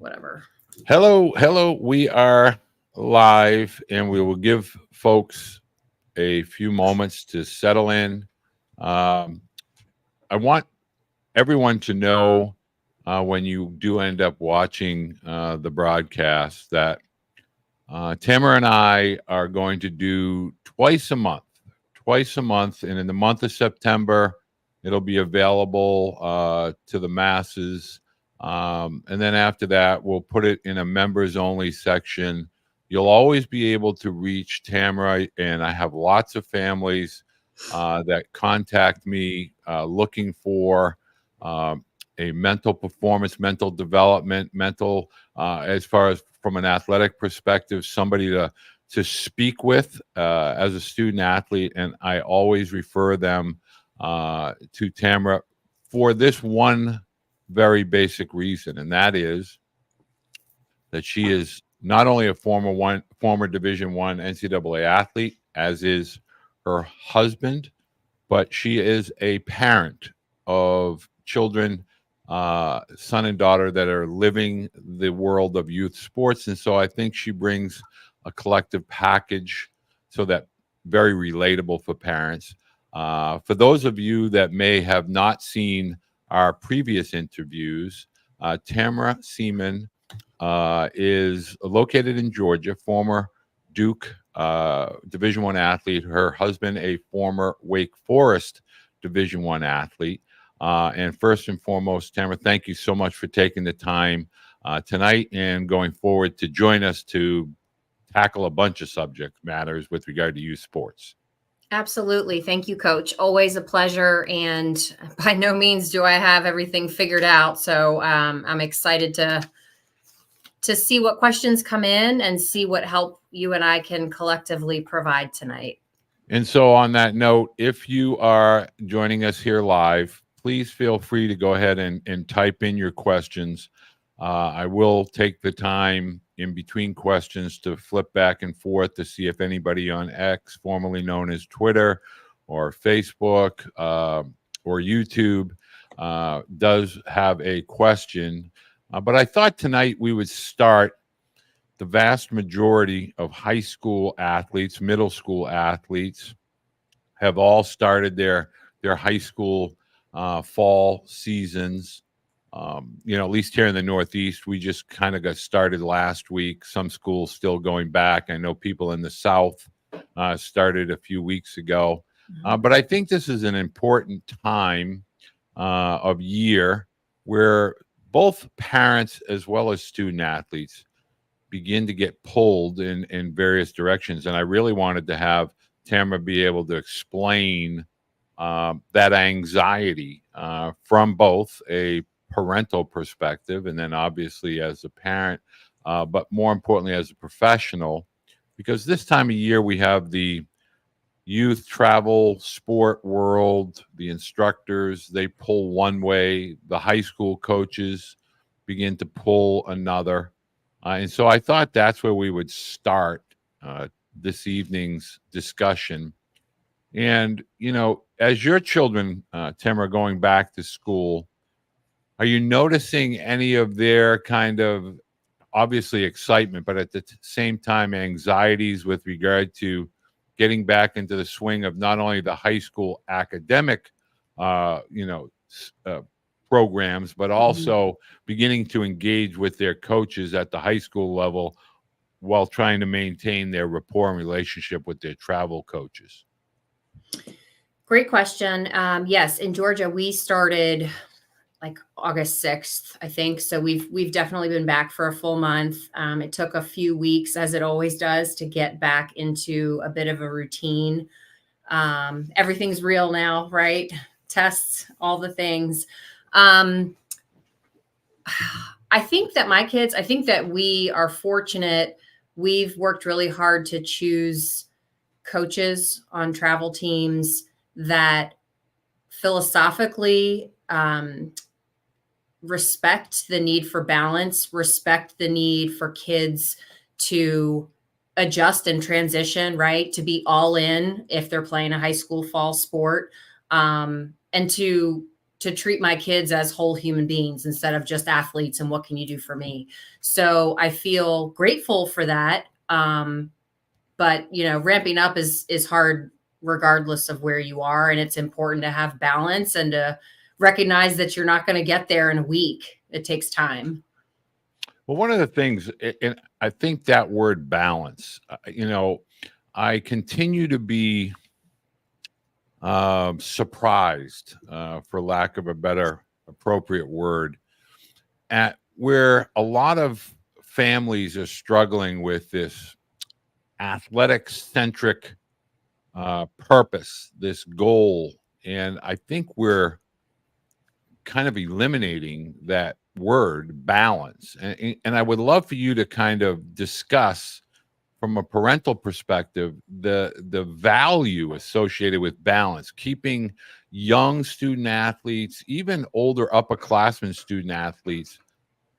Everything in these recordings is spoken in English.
whatever. Hello. We are live, and we will give folks a few moments to settle in. Um, I want everyone to know when you do end up watching the broadcast that Tamara and I are going to do twice a month, and in the month of September, it'll be available to the masses. And then after that, we'll put it in a members only section. You'll always be able to reach Tamara, and I have lots of families that contact me looking for um, a mental performance, mental development, mental as far as from an athletic perspective, somebody to speak with as a student athlete, and I always refer them to Tamara for this one very basic reason, and that is that she is not only a former Division One NCAA athlete, as is her husband, but she is a parent of children, son and daughter that are living the world of youth sports. And so I think she brings a collective package so that very relatable for parents. For those of you that may have not seen our previous interviews, Tamara Seaman is located in Georgia, former Duke Division One athlete. Her husband, a former Wake Forest Division One athlete. And first and foremost, Tamara, thank you so much for taking the time tonight and going forward to join us to tackle a bunch of subject matters with regard to youth sports. Absolutely. Thank you, Coach. Always a pleasure. And by no means do I have everything figured out. So I'm excited to see what questions come in and see what help you and I can collectively provide tonight. And so on that note, if you are joining us here live, please feel free to go ahead and type in your questions. I will take the time in between questions to flip back and forth to see if anybody on X, formerly known as Twitter, or Facebook, or YouTube, does have a question. But I thought tonight we would start. The vast majority of high school athletes, middle school athletes, have all started their high school fall seasons. At least here in the Northeast, we just kind of got started last week. Some schools still going back. I know people in the South started a few weeks ago. But I think this is an important time of year where both parents as well as student athletes begin to get pulled in various directions. And I really wanted to have Tamara be able to explain that anxiety from both a parental perspective and then obviously as a parent, but more importantly as a professional, because this time of year we have the youth travel sport world, the instructors, they pull one way, the high school coaches begin to pull another. And so I thought that's where we would start this evening's discussion. And, as your children, Tim, are going back to school, are you noticing any of their kind of obviously excitement, but at the same time, anxieties with regard to getting back into the swing of not only the high school academic, uh, you know, programs, but also beginning to engage with their coaches at the high school level while trying to maintain their rapport and relationship with their travel coaches? Great question. Yes, in Georgia, we started like August 6th, I think. So we've definitely been back for a full month. It took a few weeks, as it always does, to get back into a bit of a routine. Everything's real now, right? Tests, all the things. I think that we are fortunate. We've worked really hard to choose coaches on travel teams that philosophically respect the need for balance, respect the need for kids to adjust and transition, right? To be all in if they're playing a high school fall sport, and to to treat my kids as whole human beings instead of just athletes and what can you do for me. So I feel grateful for that. But ramping up is hard regardless of where you are, and it's important to have balance and to recognize that you're not going to get there in a week. It takes time. Well, one of the things, and I think that word balance, I continue to be surprised, for lack of a better appropriate word, at where a lot of families are struggling with this athletic centric purpose, this goal. And I think we're kind of eliminating that word balance. And I would love for you to kind of discuss from a parental perspective the value associated with balance, keeping young student athletes, even older upperclassmen student athletes,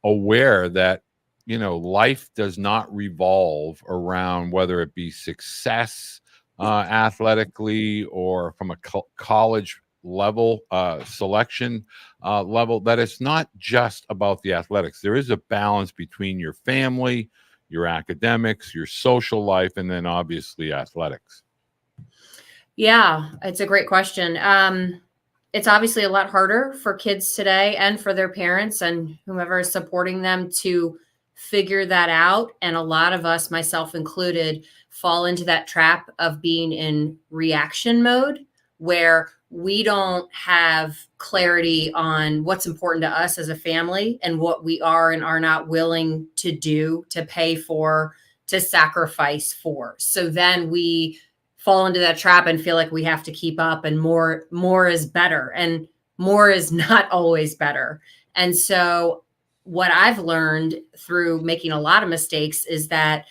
aware that life does not revolve around whether it be success athletically or from a college level selection level, that it's not just about the athletics. There is a balance between your family, your academics, your social life, and then obviously athletics. Yeah, it's a great question. It's obviously a lot harder for kids today and for their parents and whomever is supporting them to figure that out. And a lot of us, myself included, fall into that trap of being in reaction mode where we don't have clarity on what's important to us as a family and what we are and are not willing to do, to pay for, to sacrifice for. So then we fall into that trap and feel like we have to keep up, and more is better, and more is not always better. And so what I've learned through making a lot of mistakes is that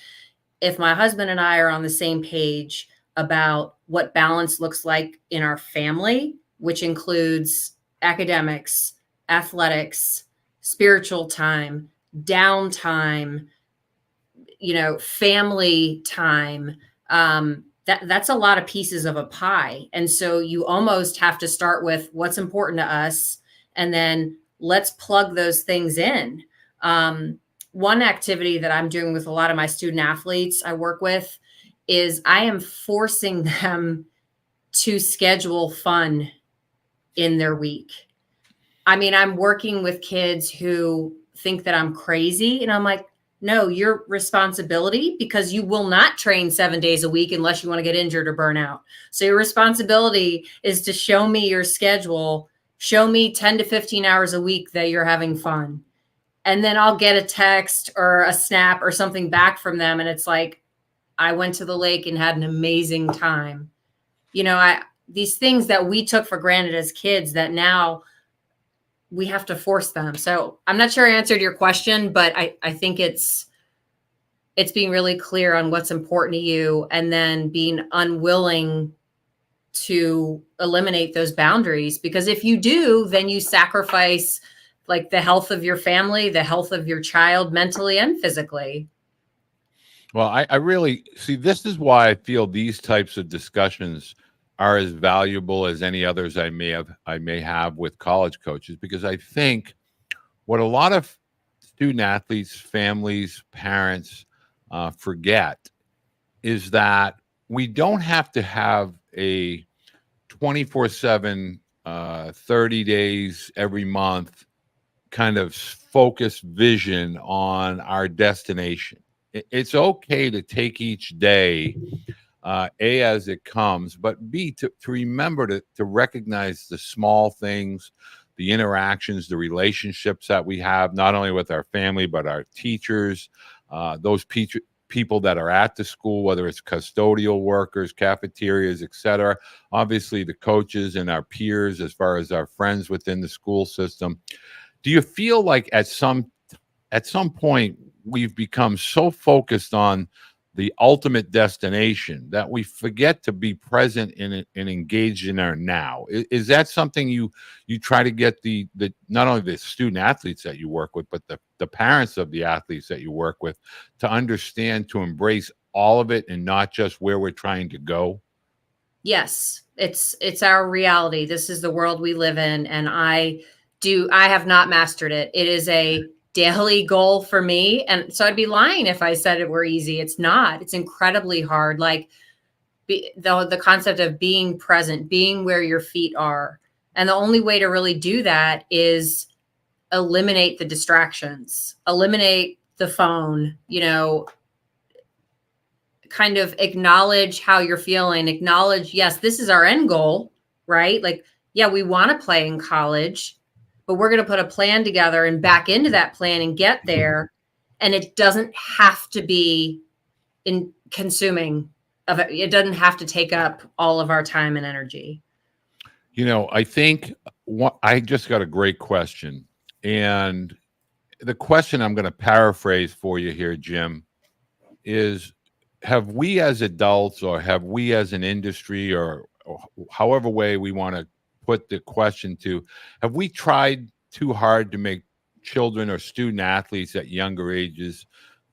if my husband and I are on the same page about what balance looks like in our family, which includes academics, athletics, spiritual time, downtime, family time, that's a lot of pieces of a pie. And so you almost have to start with what's important to us, and then let's plug those things in. One activity that I'm doing with a lot of my student athletes I work with is I am forcing them to schedule fun in their week. I mean, I'm working with kids who think that I'm crazy, and I'm like, no, your responsibility, because you will not train 7 days a week unless you want to get injured or burn out. So your responsibility is to show me your schedule, show me 10 to 15 hours a week that you're having fun. And then I'll get a text or a snap or something back from them. And it's like, I went to the lake and had an amazing time. These things that we took for granted as kids that now we have to force them. So I'm not sure I answered your question, but I think it's being really clear on what's important to you, and then being unwilling to eliminate those boundaries. Because if you do, then you sacrifice like the health of your family, the health of your child, mentally and physically. Well, I really see, this is why I feel these types of discussions are as valuable as any others I may have with college coaches, because I think what a lot of student athletes, families, parents forget is that we don't have to have a 24/7, 30 days every month kind of focused vision on our destination. It's okay to take each day A, as it comes, but B, to remember to recognize the small things, the interactions, the relationships that we have, not only with our family, but our teachers, those people that are at the school, whether it's custodial workers, cafeterias, etc. Obviously, the coaches and our peers, as far as our friends within the school system. Do you feel like at some point we've become so focused on the ultimate destination that we forget to be present in it and engaged in our now? Is that something you try to get the not only the student athletes that you work with, but the parents of the athletes that you work with to understand, to embrace all of it and not just where we're trying to go? Yes, it's our reality. This is the world we live in, and I have not mastered it. It is a daily goal for me, and so I'd be lying if I said it were easy. It's not. It's incredibly hard. Like the concept of being present, being where your feet are. And the only way to really do that is eliminate the distractions, eliminate the phone, kind of acknowledge how you're feeling, acknowledge, yes, this is our end goal, right? Like, yeah, we want to play in college, but we're going to put a plan together and back into that plan and get there. And it doesn't have to be in consuming of it. It doesn't have to take up all of our time and energy. I think I just got a great question. And the question I'm going to paraphrase for you here, Jim, is have we as adults or have we as an industry or however way we want to put the question to, have we tried too hard to make children or student athletes at younger ages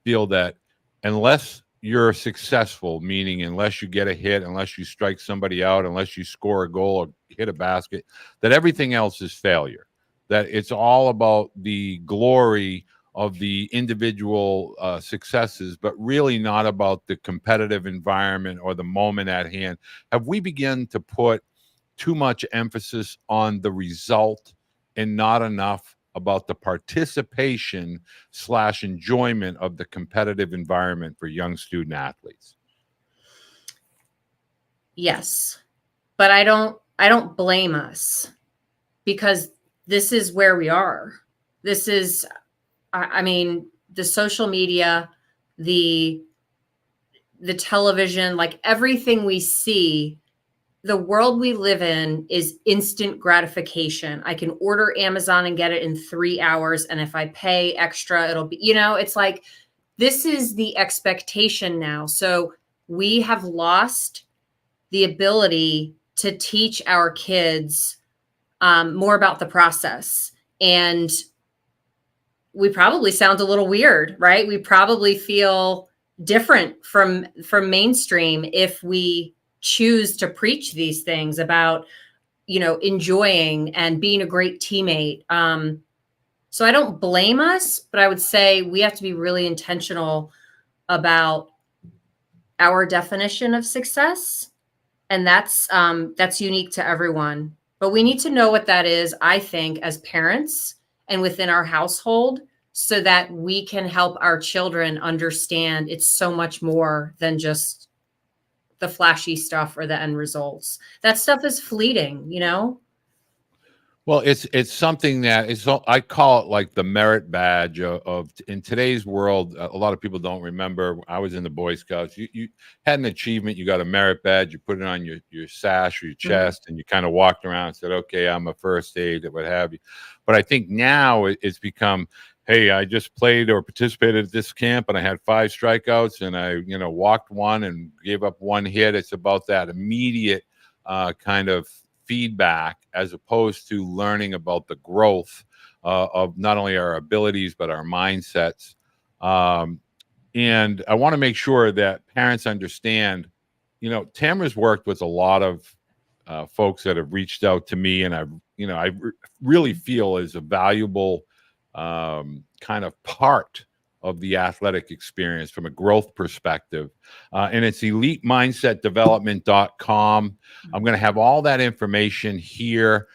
feel that unless you're successful, meaning unless you get a hit, unless you strike somebody out, unless you score a goal or hit a basket, that everything else is failure, that it's all about the glory of the individual successes, but really not about the competitive environment or the moment at hand? Have we begun to put too much emphasis on the result and not enough about the participation / enjoyment of the competitive environment for young student athletes? Yes. But I don't blame us, because this is where we are. This is, I mean, the social media, the television, like everything we see, the world we live in is instant gratification. I can order Amazon and get it in 3 hours, and if I pay extra, it'll be, it's like this is the expectation now. So we have lost the ability to teach our kids more about the process. And we probably sound a little weird, right? We probably feel different from mainstream if we choose to preach these things about, enjoying and being a great teammate. So I don't blame us, but I would say we have to be really intentional about our definition of success, and that's unique to everyone. But we need to know what that is, I think, as parents and within our household, so that we can help our children understand it's so much more than just the flashy stuff or the end results. That stuff is fleeting. Well, it's something that is, I call it like the merit badge of in today's world. A lot of people don't remember. I was in the Boy Scouts. You had an achievement, you got a merit badge, you put it on your sash or your chest, and you kind of walked around and said, "Okay, I'm a first aid," or what have you. But I think now it's become, "Hey, I just played or participated at this camp, and I had 5 strikeouts, and I walked one and gave up 1 hit." It's about that immediate kind of feedback, as opposed to learning about the growth of not only our abilities but our mindsets. And I want to make sure that parents understand. Tamara's worked with a lot of folks that have reached out to me, and I really feel is a valuable kind of part of the athletic experience from a growth perspective. And it's elitemindsetdevelopment.com. I'm going to have all that information here.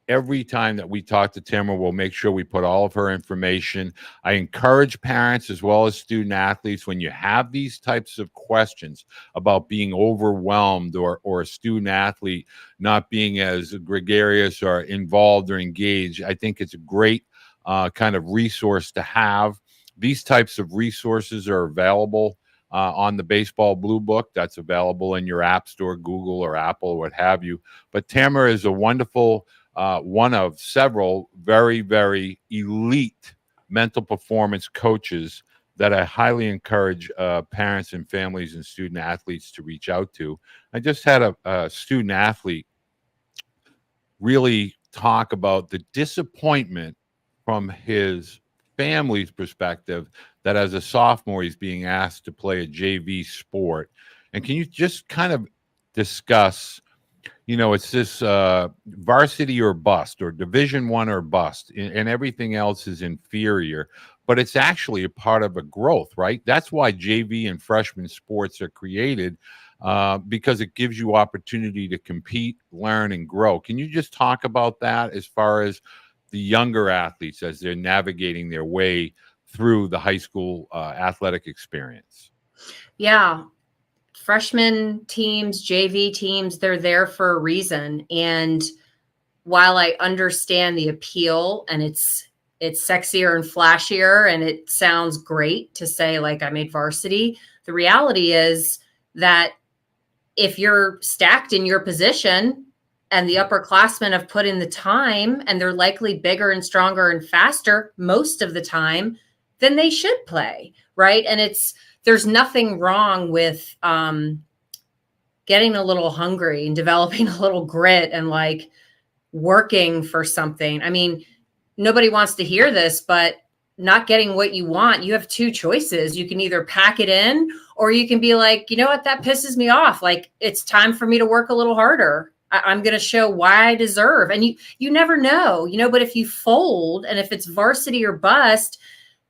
Every time that we talk to Tamara, we'll make sure we put all of her information. I encourage parents as well as student athletes, when you have these types of questions about being overwhelmed or a student athlete not being as gregarious or involved or engaged, I think it's a great kind of resource to have. These types of resources are available on the Baseball Blue Book. That's available in your app store, Google or Apple, or what have you. But Tamara is a wonderful one of several very, very elite mental performance coaches that I highly encourage parents and families and student athletes to reach out to. I just had a student athlete really talk about the disappointment from his family's perspective that as a sophomore he's being asked to play a JV sport. And can you just kind of discuss, it's this varsity or bust, or Division 1 or bust, and everything else is inferior. But it's actually a part of a growth, right? That's why JV and freshman sports are created, because it gives you opportunity to compete, learn, and grow. Can you just talk about that as far as the younger athletes as they're navigating their way through the high school athletic experience? Yeah. Freshman teams, JV teams, they're there for a reason. And while I understand the appeal, and it's sexier and flashier and it sounds great to say like I made varsity, the reality is that if you're stacked in your position and the upperclassmen have put in the time and they're likely bigger and stronger and faster most of the time, then they should play, right? And there's nothing wrong with getting a little hungry and developing a little grit and like working for something. I mean, nobody wants to hear this, but not getting what you want, you have two choices. You can either pack it in, or you can be like, you know what, that pisses me off. Like, it's time for me to work a little harder. I'm going to show why I deserve. And you never know, but if you fold, and if it's varsity or bust,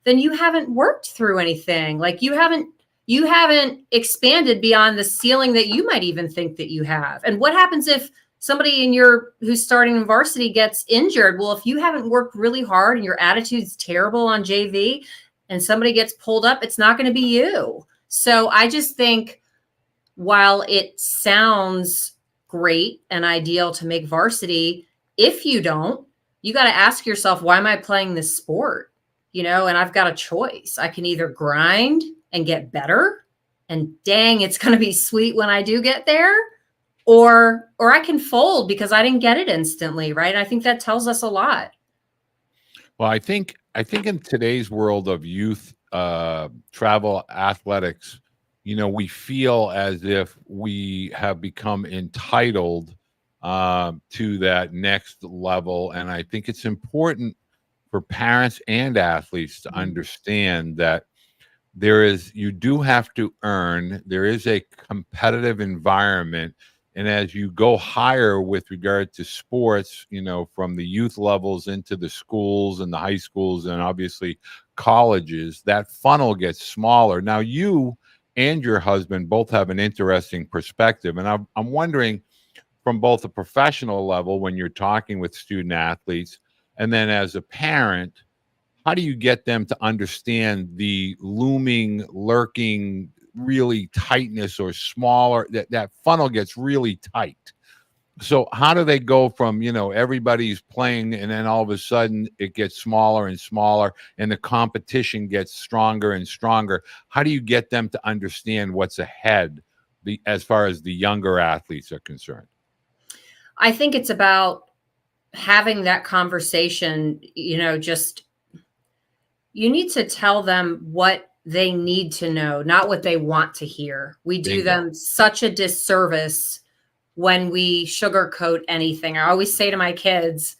then you haven't worked through anything. Like you haven't expanded beyond the ceiling that you might even think that you have. And what happens if somebody who's starting in varsity gets injured? Well, if you haven't worked really hard and your attitude's terrible on JV and somebody gets pulled up, it's not going to be you. So I just think while it sounds great and ideal to make varsity, if you don't, you got to ask yourself, why am I playing this sport? And I've got a choice. I can either grind and get better, and dang, it's going to be sweet when I do get there, or I can fold because I didn't get it instantly, right? I think that tells us a lot. Well, I think in today's world of youth travel athletics, we feel as if we have become entitled to that next level, and I think it's important for parents and athletes to understand that you do have to earn. There is a competitive environment. And as you go higher with regard to sports, from the youth levels into the schools and the high schools and obviously colleges, that funnel gets smaller. Now, you and your husband both have an interesting perspective. And I'm wondering, from both a professional level, when you're talking with student athletes, and then as a parent, how do you get them to understand the looming, lurking, really tightness or smaller, that funnel gets really tight? So how do they go from, everybody's playing, and then all of a sudden it gets smaller and smaller and the competition gets stronger and stronger? How do you get them to understand what's ahead as far as the younger athletes are concerned? I think it's about having that conversation, just you need to tell them what they need to know, not what they want to hear. We do them such a disservice when we sugarcoat anything. I always say to my kids,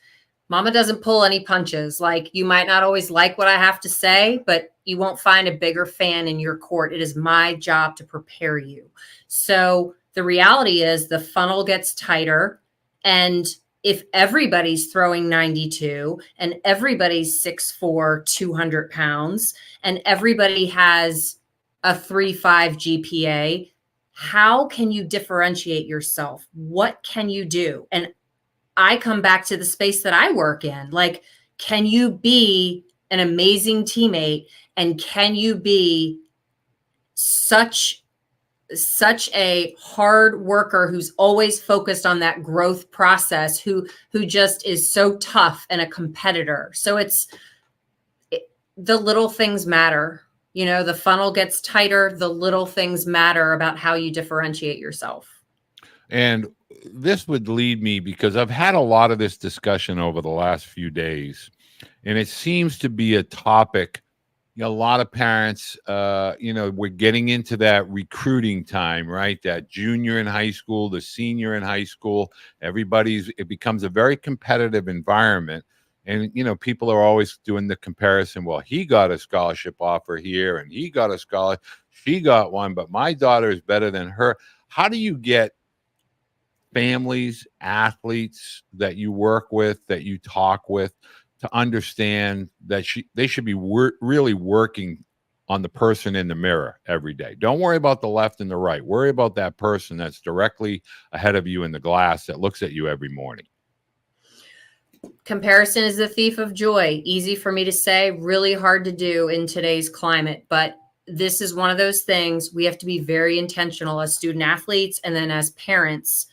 Mama doesn't pull any punches. Like, you might not always like what I have to say, but you won't find a bigger fan in your court. It is my job to prepare you. So the reality is the funnel gets tighter, and if everybody's throwing 92 and everybody's 6'4", 200 pounds, and everybody has a 3.5 GPA, how can you differentiate yourself? What can you do? And I come back to the space that I work in. Like, can you be an amazing teammate? And can you be such a hard worker who's always focused on that growth process, who just is so tough and a competitor? So the little things matter. The funnel gets tighter. The little things matter about how you differentiate yourself. And this would lead me, because I've had a lot of this discussion over the last few days, and it seems to be a topic. A lot of parents, we're getting into that recruiting time, right? That junior in high school, the senior in high school, it becomes a very competitive environment. And, people are always doing the comparison. Well, he got a scholarship offer here and he got a scholarship. She got one, but my daughter is better than her. How do you get families, athletes that you work with, that you talk with, to understand that they should be really working on the person in the mirror every day. Don't worry about the left and the right. Worry about that person that's directly ahead of you in the glass that looks at you every morning. Comparison is the thief of joy. Easy for me to say, really hard to do in today's climate. But this is one of those things we have to be very intentional as student athletes and then as parents.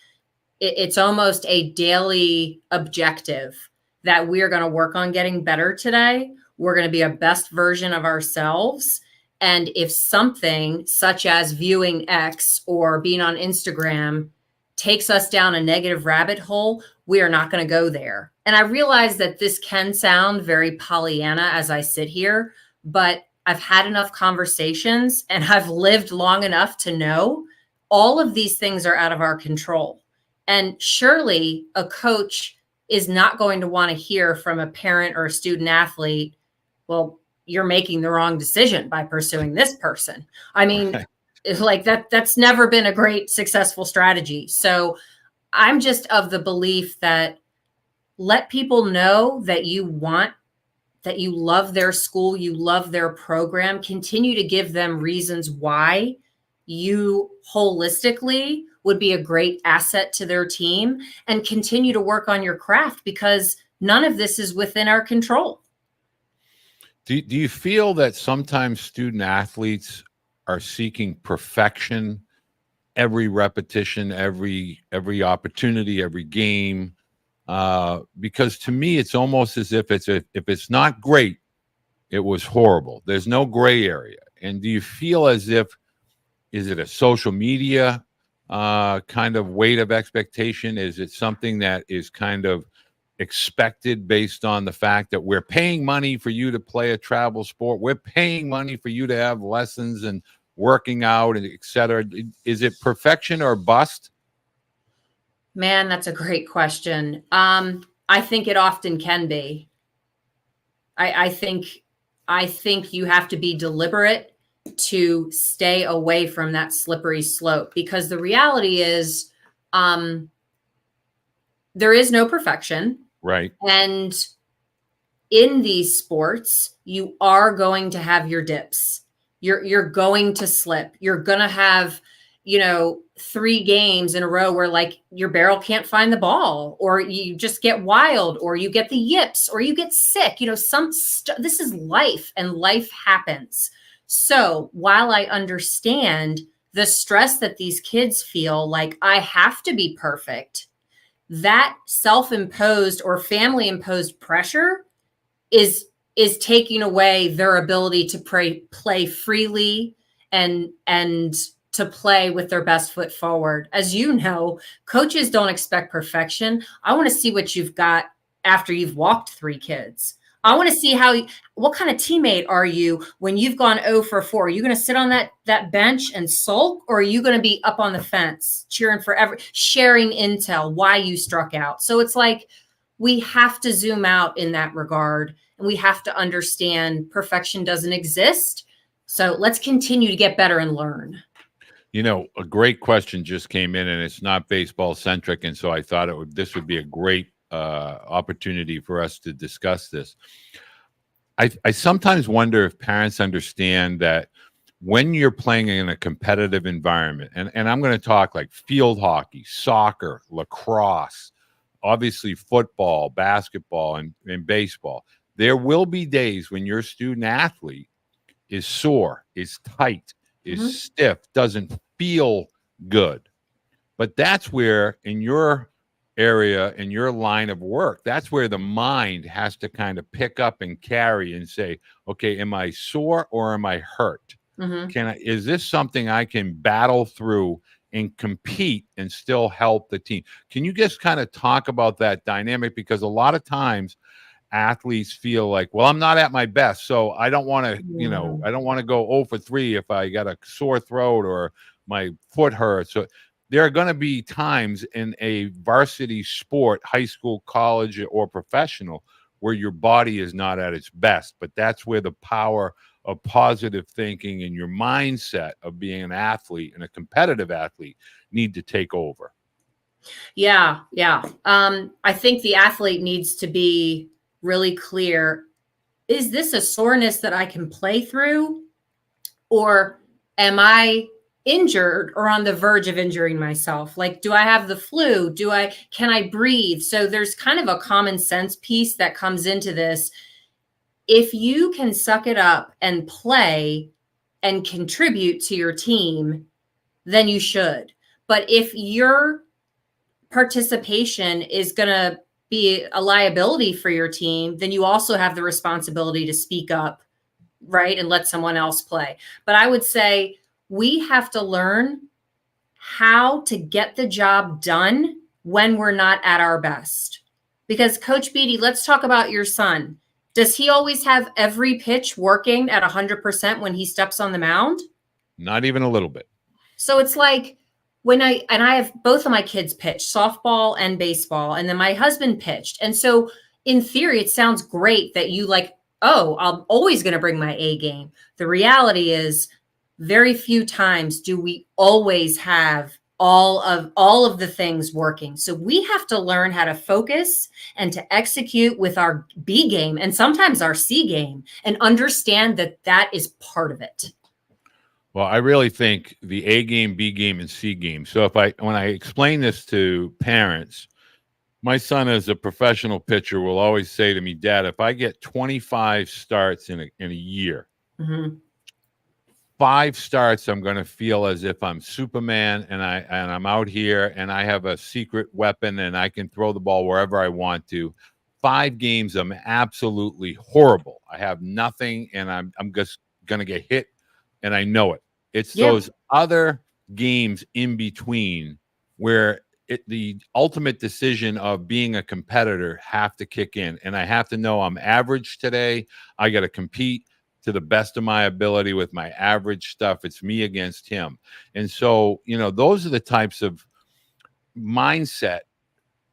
It's almost a daily objective that we're going to work on getting better today. We're going to be a best version of ourselves. And if something such as viewing X or being on Instagram takes us down a negative rabbit hole, we are not going to go there. And I realize that this can sound very Pollyanna as I sit here, but I've had enough conversations and I've lived long enough to know all of these things are out of our control. And surely a coach is not going to want to hear from a parent or a student athlete, well, you're making the wrong decision by pursuing this person. I mean, like that's never been a great successful strategy. So I'm just of the belief that let people know that you love their school, you love their program, continue to give them reasons why you holistically would be a great asset to their team, and continue to work on your craft because none of this is within our control. Do you feel that sometimes student athletes are seeking perfection every repetition, every opportunity, every game? Because to me, it's almost as if if it's not great, it was horrible. There's no gray area. And do you feel as if, is it a social media kind of weight of expectation? Is it something that is kind of expected based on the fact that we're paying money for you to play a travel sport? We're paying money for you to have lessons and working out and et cetera. Is it perfection or bust? Man, that's a great question. I think it often can be. I think you have to be deliberate to stay away from that slippery slope, because the reality is there is no perfection. Right. And in these sports, you are going to have your dips. You're going to slip. You're going to have, 3 games in a row where like your barrel can't find the ball, or you just get wild, or you get the yips, or you get sick. This is life, and life happens. So while I understand the stress that these kids feel, like I have to be perfect, that self-imposed or family-imposed pressure is taking away their ability to play freely and to play with their best foot forward. As you know, coaches don't expect perfection. I want to see what you've got after you've walked 3 kids. I want to see what kind of teammate are you when you've gone 0 for 4? Are you going to sit on that bench and sulk, or are you going to be up on the fence cheering for sharing intel, why you struck out? So it's like we have to zoom out in that regard, and we have to understand perfection doesn't exist. So let's continue to get better and learn. A great question just came in, and it's not baseball centric, and so I thought this would be a great opportunity for us to discuss this. I sometimes wonder if parents understand that when you're playing in a competitive environment, and I'm going to talk like field hockey, soccer, lacrosse, obviously football, basketball, and baseball, there will be days when your student athlete is sore, is tight, is stiff, doesn't feel good. But that's where, in your area, in your line of work, that's where the mind has to kind of pick up and carry and say, okay, am I sore or am I hurt? Is this something I can battle through and compete and still help the team? Can you just kind of talk about that dynamic? Because a lot of times athletes feel like, well, I'm not at my best, so I don't want to, I don't want to go 0 for 3 if I got a sore throat or my foot hurts. So there are going to be times in a varsity sport, high school, college, or professional, where your body is not at its best. But that's where the power of positive thinking and your mindset of being an athlete and a competitive athlete need to take over. Yeah, yeah. I think the athlete needs to be really clear. Is this a soreness that I can play through? Or am I injured or on the verge of injuring myself? Like, do I have the flu? Can I breathe? So there's kind of a common sense piece that comes into this. If you can suck it up and play and contribute to your team, then you should. But if your participation is going to be a liability for your team, then you also have the responsibility to speak up, right? And let someone else play. But I would say we have to learn how to get the job done when we're not at our best. Because Coach Beede, let's talk about your son. Does he always have every pitch working at 100% when he steps on the mound? Not even a little bit. So it's like I have both of my kids pitch softball and baseball, and then my husband pitched. And so in theory, it sounds great that you like, oh, I'm always going to bring my A game. The reality is very few times do we always have all of the things working. So we have to learn how to focus and to execute with our B game and sometimes our C game and understand that that is part of it. Well, I really think the A game, B game, and C game. So when I explain this to parents, my son as a professional pitcher will always say to me, Dad, if I get 25 starts in a year, 5 starts, I'm going to feel as if I'm Superman and I'm out here and I have a secret weapon and I can throw the ball wherever I want to. 5 games, I'm absolutely horrible. I have nothing and I'm just going to get hit and I know it. It's those other games in between where the ultimate decision of being a competitor have to kick in. And I have to know I'm average today. I got to compete to the best of my ability with my average stuff. It's me against him. And so, those are the types of mindset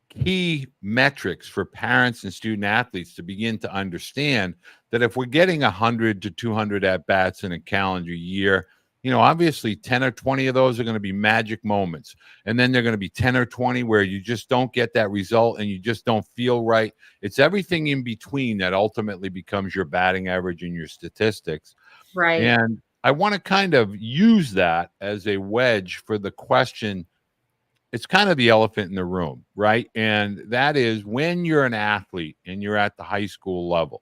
key metrics for parents and student athletes to begin to understand that if we're getting 100 to 200 at bats in a calendar year, obviously 10 or 20 of those are going to be magic moments. And then they're going to be 10 or 20 where you just don't get that result and you just don't feel right. It's everything in between that ultimately becomes your batting average and your statistics. Right. And I want to kind of use that as a wedge for the question. It's kind of the elephant in the room, right? And that is when you're an athlete and you're at the high school level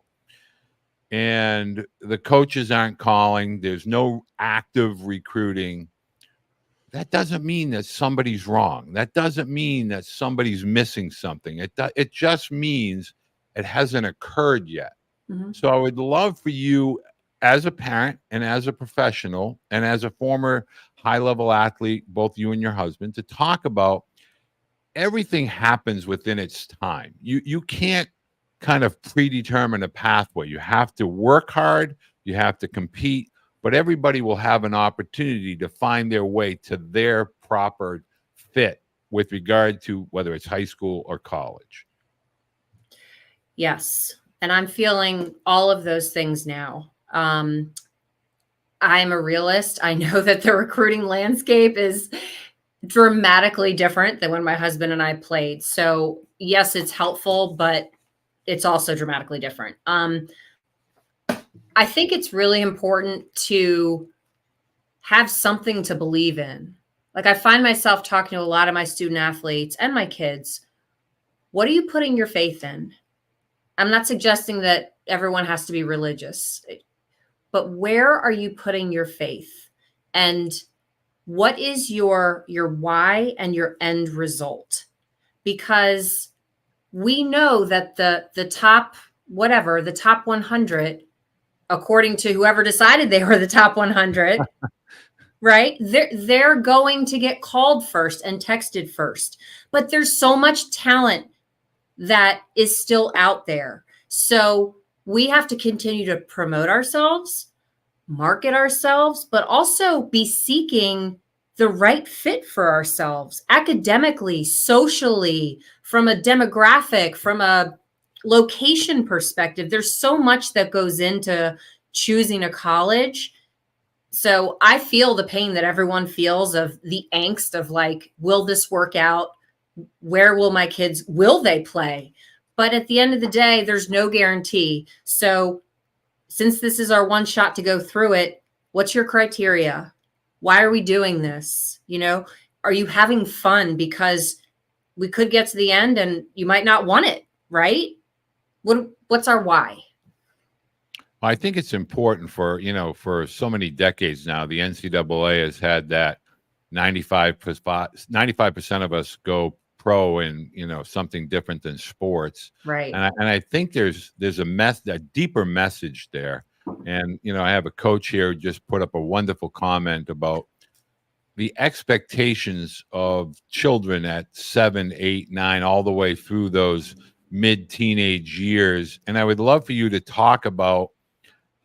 and the coaches aren't calling, there's no active recruiting. That doesn't mean that somebody's wrong. That doesn't mean that somebody's missing something. It just means it hasn't occurred yet. So I would love for you as a parent and as a professional and as a former high-level athlete, both you and your husband, to talk about everything happens within its time. You can't kind of predetermine a pathway. You have to work hard, you have to compete, but everybody will have an opportunity to find their way to their proper fit with regard to whether it's high school or college. Yes. And I'm feeling all of those things now. I'm a realist. I know that the recruiting landscape is dramatically different than when my husband and I played. So yes, it's helpful, but it's also dramatically different. I think it's really important to have something to believe in. Like I find myself talking to a lot of my student athletes and my kids. What are you putting your faith in? I'm not suggesting that everyone has to be religious, but where are you putting your faith? And what is your why and your end result? Because we know that the top, the top 100, according to whoever decided they were the top 100, right? They're going to get called first and texted first. But there's so much talent that is still out there. So we have to continue to promote ourselves, market ourselves, but also be seeking the right fit for ourselves academically, socially, from a demographic, from a location perspective. There's so much that goes into choosing a college. So I feel the pain that everyone feels of the angst of like, will this work out? Where will they play? But at the end of the day, there's no guarantee. So since this is our one shot to go through it, what's your criteria? Why are we doing this? Are you having fun? Because we could get to the end and you might not want it, right? What's our why? I think it's important for so many decades now, the NCAA has had that 95% of us go pro in, something different than sports. Right. And I think there's a deeper message there. And, I have a coach here who just put up a wonderful comment about the expectations of children at 7, 8, 9, all the way through those mid-teenage years. And I would love for you to talk about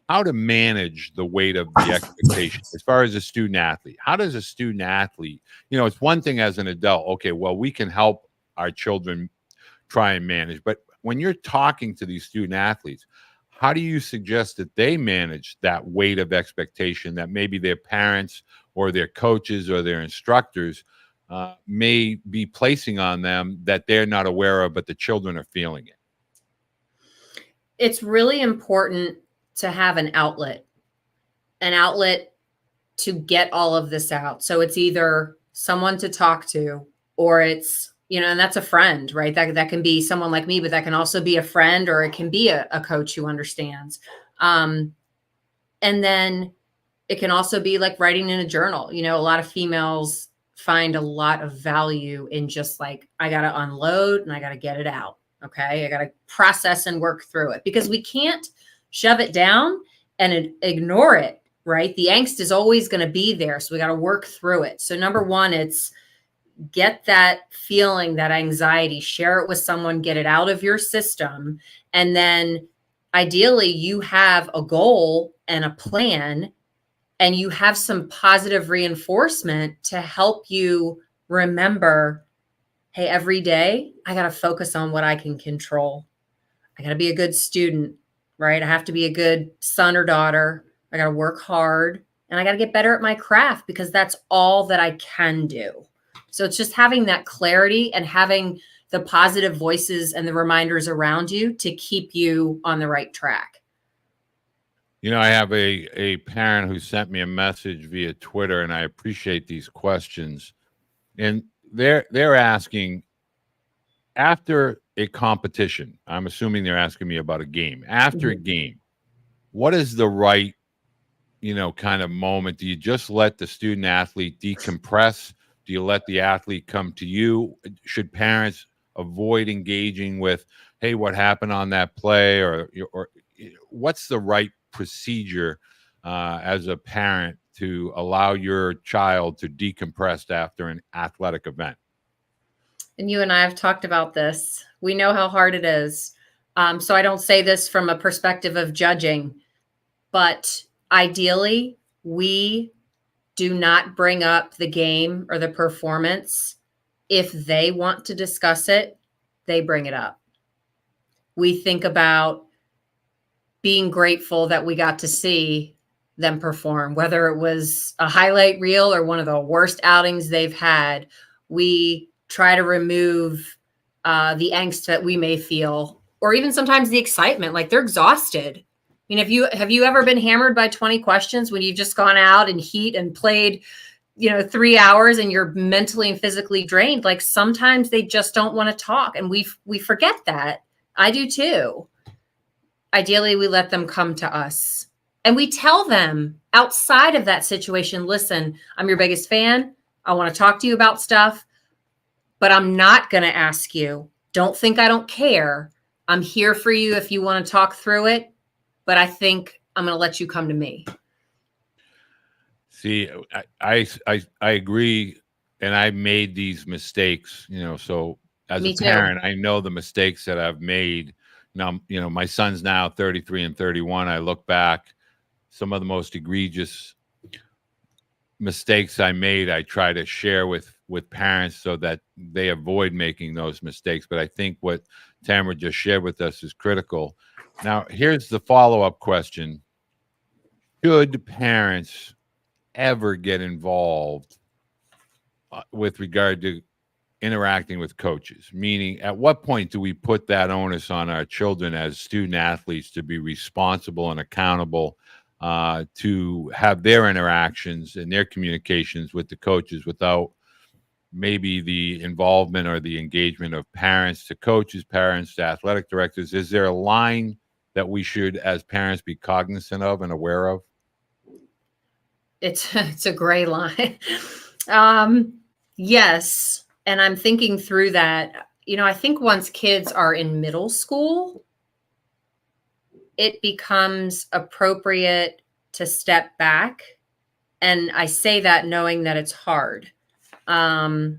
how to manage the weight of the expectation as far as a student athlete. How does a student athlete, it's one thing as an adult, okay, well, we can help our children try and manage. But when you're talking to these student athletes, how do you suggest that they manage that weight of expectation that maybe their parents or their coaches or their instructors may be placing on them that they're not aware of, but the children are feeling it? It's really important to have an outlet to get all of this out. So it's either someone to talk to, or it's, and that's a friend, right? That can be someone like me, but that can also be a friend, or it can be a coach who understands. And then it can also be like writing in a journal. A lot of females find a lot of value in just like, I got to unload and I got to get it out. Okay. I got to process and work through it, because we can't shove it down and ignore it, right? The angst is always going to be there. So we got to work through it. So number one, it's get that feeling, that anxiety, share it with someone, get it out of your system. And then ideally you have a goal and a plan, and you have some positive reinforcement to help you remember, hey, every day I got to focus on what I can control. I got to be a good student, right? I have to be a good son or daughter. I got to work hard, and I got to get better at my craft, because that's all that I can do. So it's just having that clarity and having the positive voices and the reminders around you to keep you on the right track. I have a parent who sent me a message via Twitter, and I appreciate these questions. And they're asking, after a competition, I'm assuming they're asking me about a game. After a game, what is the right, kind of moment? Do you just let the student athlete decompress? Do you let the athlete come to you? Should parents avoid engaging with, hey, what happened on that play? Or what's the right procedure as a parent to allow your child to decompress after an athletic event? And you and I have talked about this. We know how hard it is. So I don't say this from a perspective of judging, but ideally, we do not bring up the game or the performance. If they want to discuss it, they bring it up. We think about being grateful that we got to see them perform, whether it was a highlight reel or one of the worst outings they've had. We try to remove the angst that we may feel, or even sometimes the excitement, like they're exhausted. I mean, have you ever been hammered by 20 questions when you've just gone out in heat and played, 3 hours, and you're mentally and physically drained? Like sometimes they just don't want to talk, and we forget that. I do too. Ideally, we let them come to us, and we tell them outside of that situation, listen, I'm your biggest fan. I want to talk to you about stuff, but I'm not going to ask you. Don't think I don't care. I'm here for you if you want to talk through it, but I think I'm going to let you come to me. See, I agree, and I made these mistakes, so as Me a too. parent, I know the mistakes that I've made. Now, my son's now 33 and 31. I look back, some of the most egregious mistakes I made, I try to share with parents so that they avoid making those mistakes. But I think what Tamara just shared with us is critical. Now, here's the follow-up question. Should parents ever get involved with regard to interacting with coaches? Meaning, at what point do we put that onus on our children as student athletes to be responsible and accountable to have their interactions and their communications with the coaches without maybe the involvement or the engagement of parents to coaches, parents to athletic directors? Is there a line that we should, as parents, be cognizant of and aware of? It's a gray line. Yes, and I'm thinking through that. I think once kids are in middle school, it becomes appropriate to step back. And I say that knowing that it's hard. But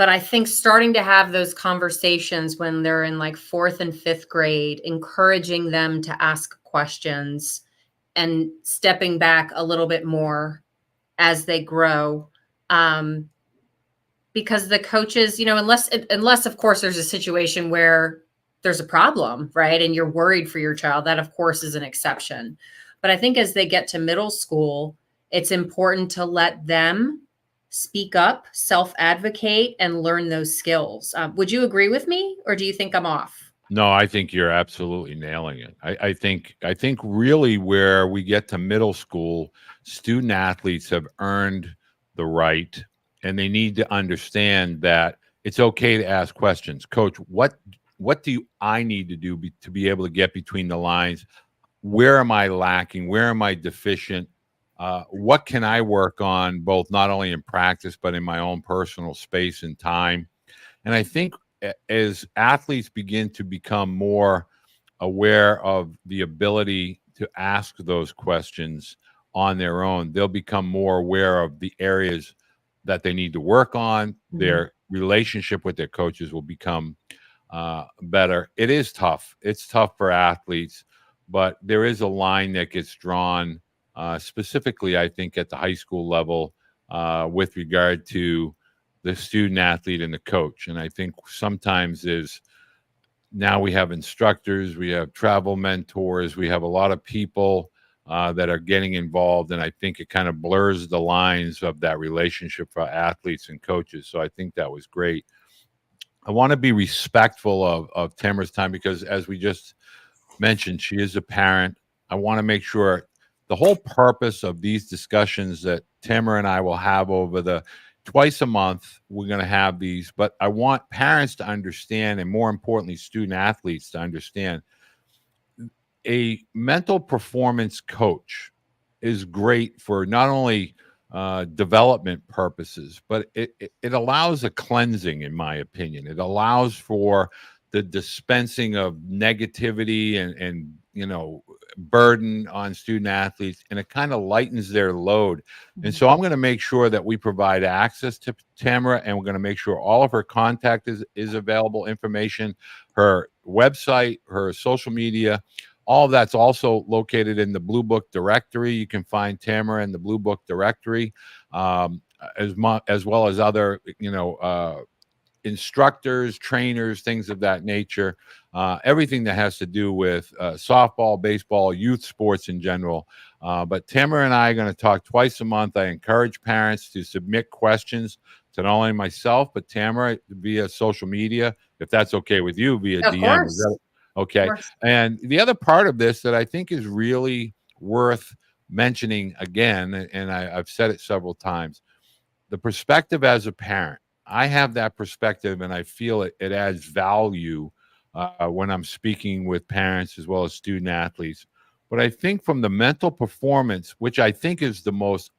I think starting to have those conversations when they're in like fourth and fifth grade, encouraging them to ask questions and stepping back a little bit more as they grow. Because the coaches, unless of course there's a situation where there's a problem, right? And you're worried for your child, that of course is an exception. But I think as they get to middle school, it's important to let them speak up, self-advocate, and learn those skills. Would you agree with me, or do you think I'm off? No, I think you're absolutely nailing it. I think really where we get to middle school, student athletes have earned the right, and they need to understand that it's okay to ask questions. Coach, what do I need to do to be able to get between the lines? Where am I lacking? Where am I deficient? What can I work on, both not only in practice but in my own personal space and time? And I think as athletes begin to become more aware of the ability to ask those questions on their own, they'll become more aware of the areas that they need to work on. Mm-hmm. Their relationship with their coaches will become better. It is tough. It's tough for athletes, but there is a line that gets drawn specifically, I think, at the high school level with regard to the student athlete and the coach. And I think sometimes now we have instructors, we have travel mentors, we have a lot of people that are getting involved. And I think it kind of blurs the lines of that relationship for athletes and coaches. So I think that was great. I want to be respectful of Tamara's time because, as we just mentioned, she is a parent. I want to make sure the whole purpose of these discussions that Tamara and I will have over the twice a month, we're going to have these, but I want parents to understand, and more importantly, student athletes to understand, a mental performance coach is great for not only development purposes, but it allows a cleansing, in my opinion. It allows for the dispensing of negativity and burden on student athletes, and it kind of lightens their load. And so I'm going to make sure that we provide access to Tamara, and we're going to make sure all of her contact is available information, her website, her social media. All of that's also located in the Blue Book directory. You can find Tamara in the Blue Book directory, as well as other, instructors, trainers, things of that nature, everything that has to do with softball, baseball, youth sports in general. But Tamara and I are going to talk twice a month. I encourage parents to submit questions to not only myself, but Tamara via social media, if that's okay with you, via Of DM. Is course. that okay? Of course. And the other part of this that I think is really worth mentioning again, and I've said it several times, the perspective as a parent. I have that perspective, and I feel it adds value when I'm speaking with parents as well as student athletes. But I think from the mental performance, which I think is the most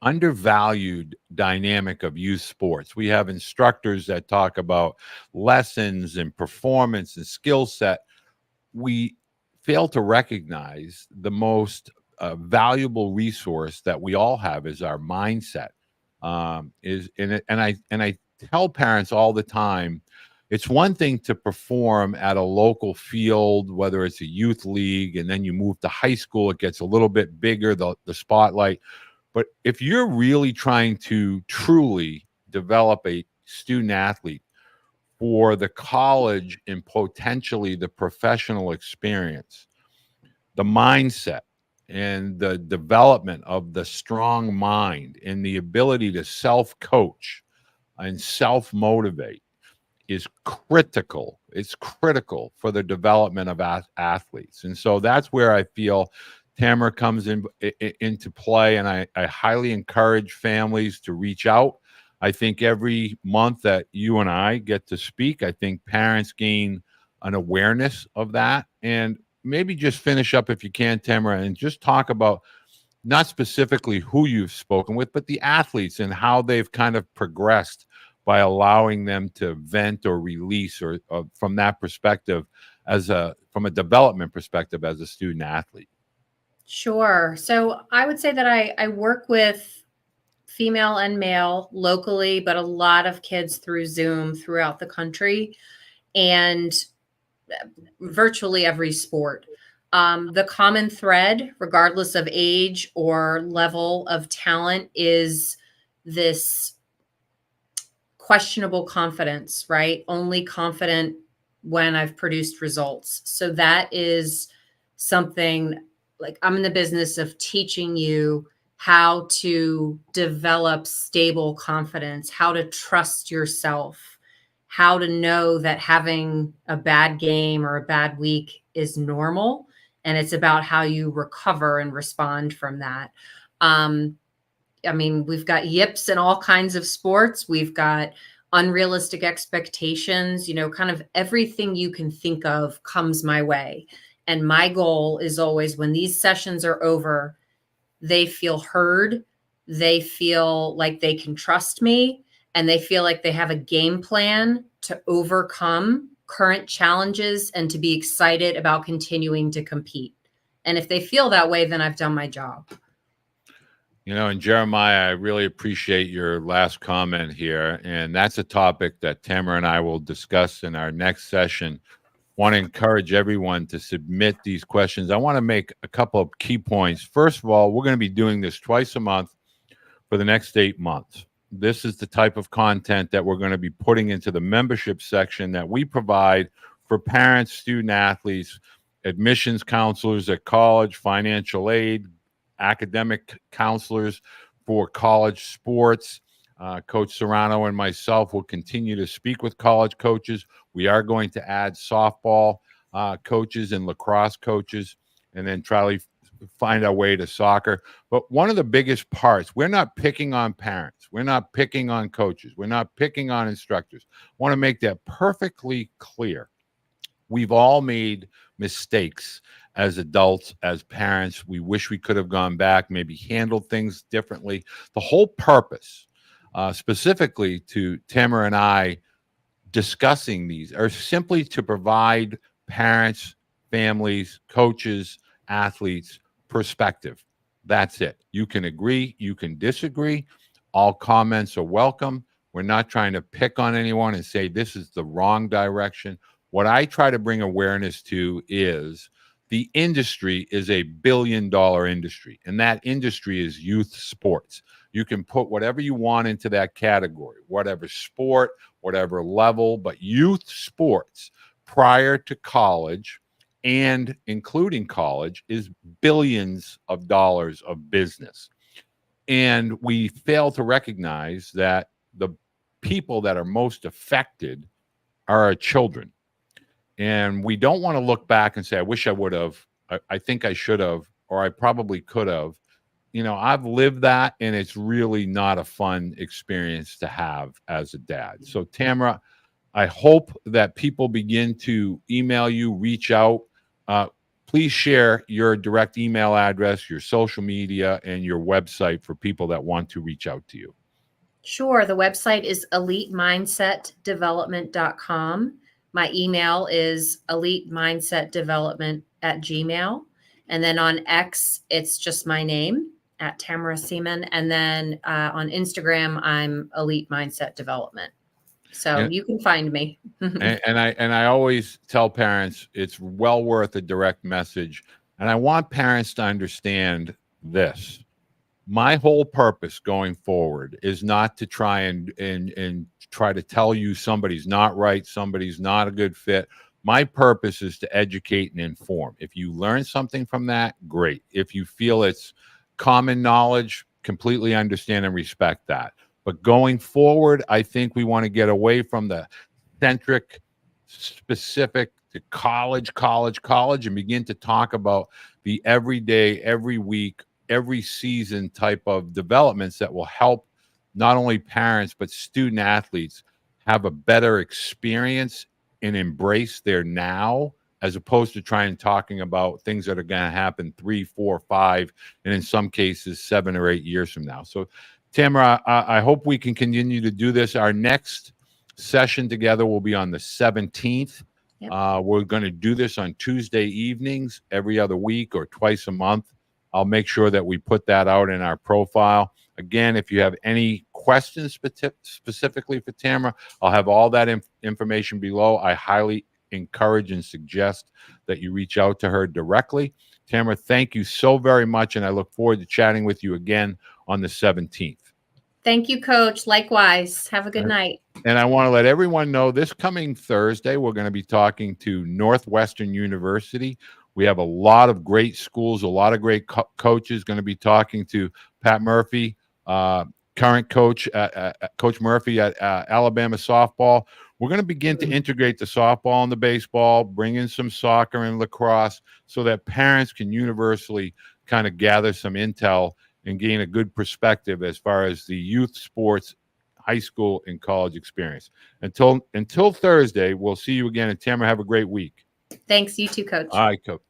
undervalued dynamic of youth sports, we have instructors that talk about lessons and performance and skill set. We fail to recognize the most valuable resource that we all have is our mindset. I tell parents all the time, it's one thing to perform at a local field, whether it's a youth league, and then you move to high school, it gets a little bit bigger, the spotlight. But if you're really trying to truly develop a student athlete for the college and potentially the professional experience, the mindset, and the development of the strong mind and the ability to self-coach and self-motivate is critical. It's critical for the development of athletes. And so that's where I feel Tamara comes into play. And I highly encourage families to reach out. I think every month that you and I get to speak, I think parents gain an awareness of that. And maybe just finish up, if you can, Tamara, and just talk about not specifically who you've spoken with, but the athletes and how they've kind of progressed by allowing them to vent or release, or from that perspective, from a development perspective as a student athlete. Sure. So I would say that I work with female and male locally, but a lot of kids through Zoom throughout the country, and virtually every sport. The common thread, regardless of age or level of talent, is this questionable confidence, right? Only confident when I've produced results. So that is something, like, I'm in the business of teaching you how to develop stable confidence, how to trust yourself, how to know that having a bad game or a bad week is normal. And it's about how you recover and respond from that. I mean, we've got yips in all kinds of sports. We've got unrealistic expectations, kind of everything you can think of comes my way. And my goal is always, when these sessions are over, they feel heard, they feel like they can trust me, and they feel like they have a game plan to overcome current challenges and to be excited about continuing to compete. And if they feel that way, then I've done my job. And Jeremiah, I really appreciate your last comment here. And that's a topic that Tamara and I will discuss in our next session. Want to encourage everyone to submit these questions. I want to make a couple of key points. First of all, we're going to be doing this twice a month for the next 8 months. This is the type of content that we're going to be putting into the membership section that we provide for parents, student athletes, admissions counselors at college, financial aid, academic counselors for college sports. Coach Serrano and myself will continue to speak with college coaches. We are going to add softball coaches and lacrosse coaches, and then try to find our way to soccer. But one of the biggest parts, we're not picking on parents. We're not picking on coaches. We're not picking on instructors. I want to make that perfectly clear. We've all made mistakes as adults, as parents. We wish we could have gone back, maybe handled things differently. The whole purpose, specifically to Tamara and I discussing these, are simply to provide parents, families, coaches, athletes perspective. That's it. You can agree, you can disagree. All comments are welcome. We're not trying to pick on anyone and say this is the wrong direction. What I try to bring awareness to is the industry is a billion-dollar industry, and that industry is youth sports. You can put whatever you want into that category, whatever sport, whatever level, but youth sports prior to college and including college is billions of dollars of business. And we fail to recognize that the people that are most affected are our children. And we don't want to look back and say, I wish I would have, I think I should have, or I probably could have. I've lived that, and it's really not a fun experience to have as a dad. So, Tamara, I hope that people begin to email you, reach out. Please share your direct email address, your social media, and your website for people that want to reach out to you. Sure. The website is elitemindsetdevelopment.com. My email is elitemindsetdevelopment@gmail. And then on X, it's just my name, @Tamara Seaman. And then on Instagram, I'm Elite Mindset Development. So you can find me. and I always tell parents it's well worth a direct message. And I want parents to understand this. My whole purpose going forward is not to try and try to tell you somebody's not right, somebody's not a good fit. My purpose is to educate and inform. If you learn something from that, great. If you feel it's common knowledge, completely understand and respect that. But going forward, I think we want to get away from the centric, specific to college, and begin to talk about the everyday, every week, every season type of developments that will help not only parents, but student athletes have a better experience and embrace their now, as opposed to trying talking about things that are going to happen 3, 4, 5, and in some cases 7 or 8 years from now. So, Tamara, I hope we can continue to do this. Our next session together will be on the 17th. Yep. We're going to do this on Tuesday evenings every other week or twice a month. I'll make sure that we put that out in our profile. Again, if you have any questions specifically for Tamara, I'll have all that information below. I highly encourage and suggest that you reach out to her directly. Tamara, thank you so very much, and I look forward to chatting with you again on the 17th. Thank you, Coach. Likewise. Have a good night. And I want to let everyone know this coming Thursday, we're going to be talking to Northwestern University. We have a lot of great schools, a lot of great coaches going to be talking to Pat Murphy, current coach, Coach Murphy at Alabama softball. We're going to begin to integrate the softball and the baseball, bring in some soccer and lacrosse so that parents can universally kind of gather some intel and gain a good perspective as far as the youth sports, high school, and college experience. Until Thursday, we'll see you again. And Tamara, have a great week. Thanks. You too, Coach. All right, Coach.